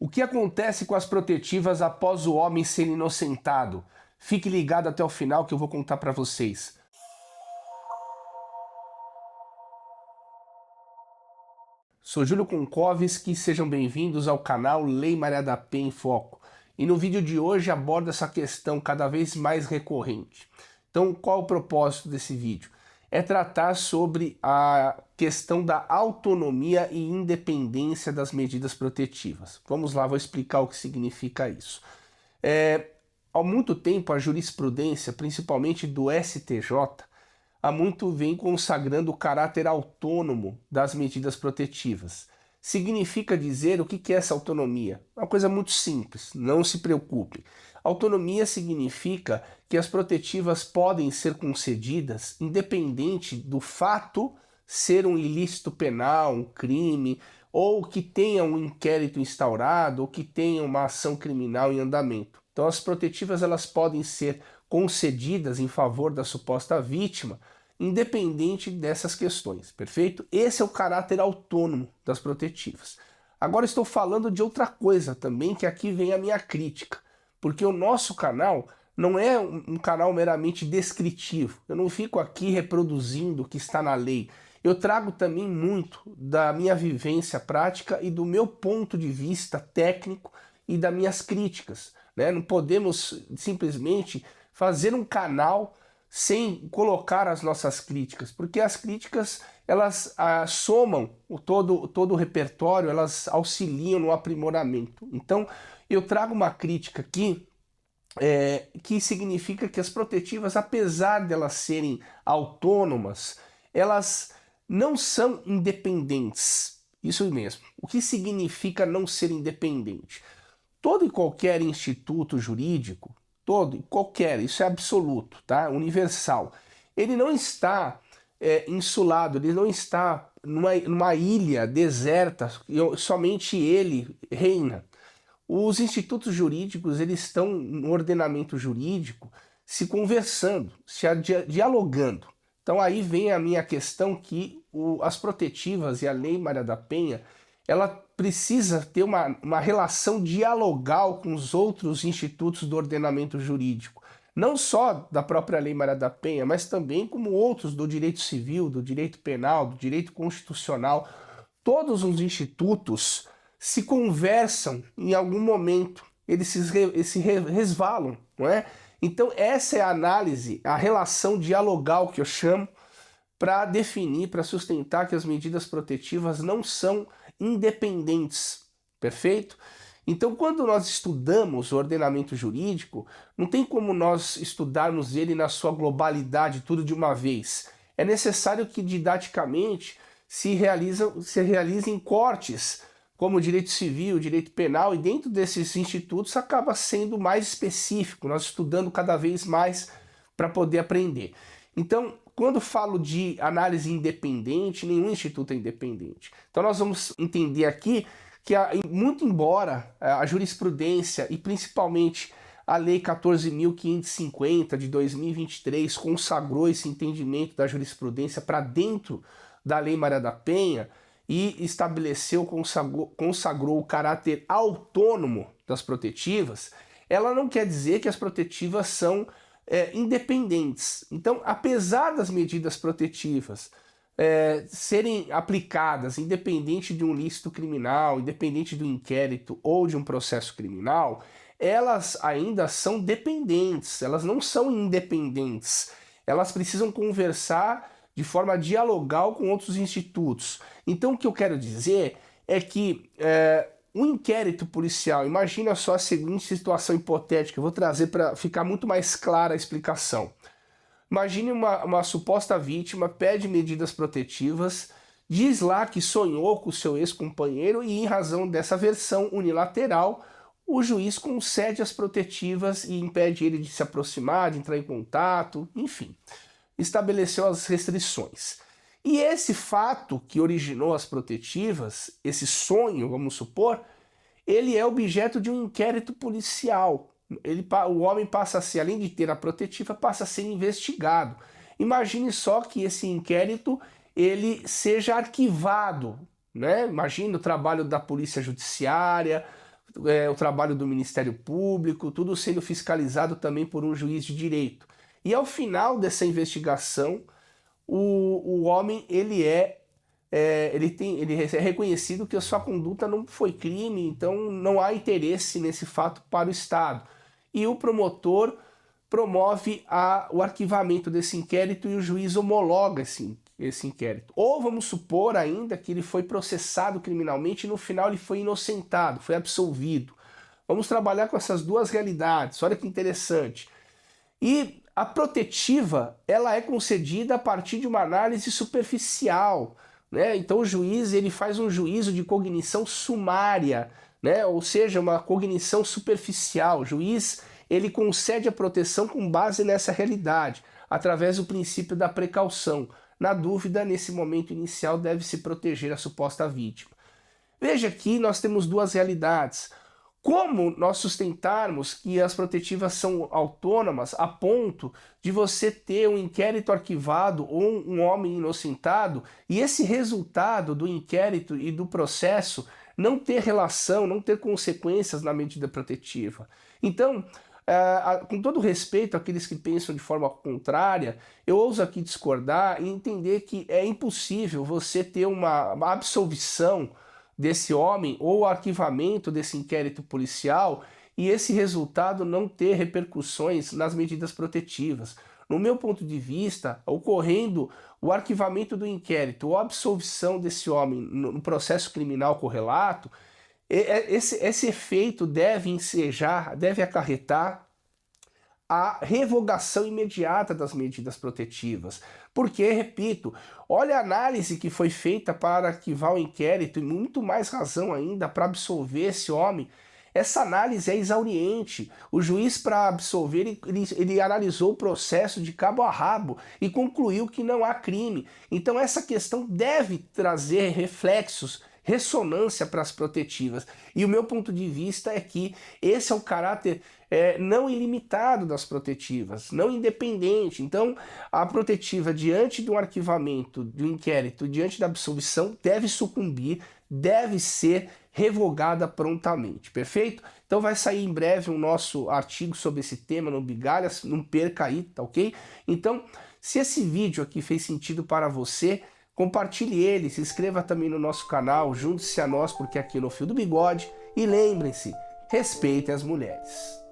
O que acontece com as protetivas após o homem ser inocentado? Fique ligado até o final que eu vou contar para vocês. Sou Júlio Konkovski, sejam bem-vindos ao canal Lei Maria da Penha em Foco. E no vídeo de hoje abordo essa questão cada vez mais recorrente. Então, qual o propósito desse vídeo? É tratar sobre a questão da autonomia e independência das medidas protetivas. Vamos lá, vou explicar o que significa isso. Há muito tempo a jurisprudência, principalmente do STJ, há muito vem consagrando o caráter autônomo das medidas protetivas. Significa dizer o que é essa autonomia? Uma coisa muito simples, não se preocupe. Autonomia significa que as protetivas podem ser concedidas independente do fato ser um ilícito penal, um crime, ou que tenha um inquérito instaurado, ou que tenha uma ação criminal em andamento. Então as protetivas elas podem ser concedidas em favor da suposta vítima, independente dessas questões, perfeito? Esse é o caráter autônomo das protetivas. Agora estou falando de outra coisa também, que aqui vem a minha crítica, porque o nosso canal não é um canal meramente descritivo. Eu não fico aqui reproduzindo o que está na lei. Eu trago também muito da minha vivência prática e do meu ponto de vista técnico e das minhas críticas, né? Não podemos simplesmente fazer um canal sem colocar as nossas críticas, porque as críticas elas somam todo o repertório, elas auxiliam no aprimoramento. Então eu trago uma crítica aqui que significa que as protetivas, apesar de elas serem autônomas, elas não são independentes. Isso mesmo. O que significa não ser independente? Todo e qualquer instituto jurídico, todo e qualquer, isso é absoluto, tá? Universal. Ele não está insulado, ele não está numa ilha deserta, somente ele reina. Os institutos jurídicos, eles estão no ordenamento jurídico se conversando, se dialogando. Então aí vem a minha questão que as protetivas e a Lei Maria da Penha, ela precisa ter uma relação dialogal com os outros institutos do ordenamento jurídico. Não só da própria Lei Maria da Penha, mas também como outros do direito civil, do direito penal, do direito constitucional. Todos os institutos se conversam em algum momento, eles se resvalam, não é? Então essa é a análise, a relação dialogal que eu chamo, para definir, para sustentar que as medidas protetivas não são independentes, perfeito? Então quando nós estudamos o ordenamento jurídico, não tem como nós estudarmos ele na sua globalidade, tudo de uma vez. É necessário que didaticamente se realizem cortes, como direito civil, direito penal, e dentro desses institutos acaba sendo mais específico, nós estudando cada vez mais para poder aprender. Então, quando falo de análise independente, nenhum instituto é independente. Então nós vamos entender aqui que, muito embora a jurisprudência e principalmente a Lei 14.550 de 2023 consagrou esse entendimento da jurisprudência para dentro da Lei Maria da Penha, e estabeleceu, consagrou o caráter autônomo das protetivas, ela não quer dizer que as protetivas são independentes. Então, apesar das medidas protetivas serem aplicadas independente de um ilícito criminal, independente do inquérito ou de um processo criminal, elas ainda são dependentes, elas não são independentes. Elas precisam conversar de forma dialogal com outros institutos. Então o que eu quero dizer é que um inquérito policial, imagina só a seguinte situação hipotética, eu vou trazer para ficar muito mais clara a explicação. Imagine uma suposta vítima, pede medidas protetivas, diz lá que sonhou com o seu ex-companheiro e em razão dessa versão unilateral, o juiz concede as protetivas e impede ele de se aproximar, de entrar em contato, enfim, estabeleceu as restrições. E esse fato que originou as protetivas, esse sonho, vamos supor, ele é objeto de um inquérito policial. O homem passa a ser, além de ter a protetiva, passa a ser investigado. Imagine só que esse inquérito ele seja arquivado, né? Imagine o trabalho da polícia judiciária, o trabalho do Ministério Público, tudo sendo fiscalizado também por um juiz de direito. E ao final dessa investigação, o homem ele é reconhecido que a sua conduta não foi crime, então não há interesse nesse fato para o Estado. E o promotor promove o arquivamento desse inquérito e o juiz homologa esse inquérito. Ou vamos supor ainda que ele foi processado criminalmente e no final ele foi inocentado, foi absolvido. Vamos trabalhar com essas duas realidades, olha que interessante. E a protetiva, ela é concedida a partir de uma análise superficial, né? Então o juiz ele faz um juízo de cognição sumária, né? Ou seja, uma cognição superficial. O juiz ele concede a proteção com base nessa realidade, através do princípio da precaução. Na dúvida, nesse momento inicial, deve-se proteger a suposta vítima. Veja que nós temos duas realidades. Como nós sustentarmos que as protetivas são autônomas a ponto de você ter um inquérito arquivado ou um homem inocentado e esse resultado do inquérito e do processo não ter relação, não ter consequências na medida protetiva? Então, com todo respeito àqueles que pensam de forma contrária, eu ouso aqui discordar e entender que é impossível você ter uma absolvição desse homem ou o arquivamento desse inquérito policial e esse resultado não ter repercussões nas medidas protetivas. No meu ponto de vista, ocorrendo o arquivamento do inquérito ou a absolvição desse homem no processo criminal correlato, esse efeito deve ensejar, deve acarretar a revogação imediata das medidas protetivas. Porque, repito, olha a análise que foi feita para arquivar o inquérito e muito mais razão ainda para absolver esse homem. Essa análise é exauriente. O juiz, para absolver, ele analisou o processo de cabo a rabo e concluiu que não há crime. Então essa questão deve trazer reflexos, ressonância para as protetivas. E o meu ponto de vista é que esse é o caráter não ilimitado das protetivas, não independente. Então, a protetiva, diante do arquivamento do inquérito, diante da absolvição, deve sucumbir, deve ser revogada prontamente, perfeito? Então vai sair em breve um nosso artigo sobre esse tema no Migalhas, não perca aí, tá ok? Então, se esse vídeo aqui fez sentido para você, compartilhe ele, se inscreva também no nosso canal, junte-se a nós porque aqui no Fio do Bigode, e lembrem-se, respeitem as mulheres.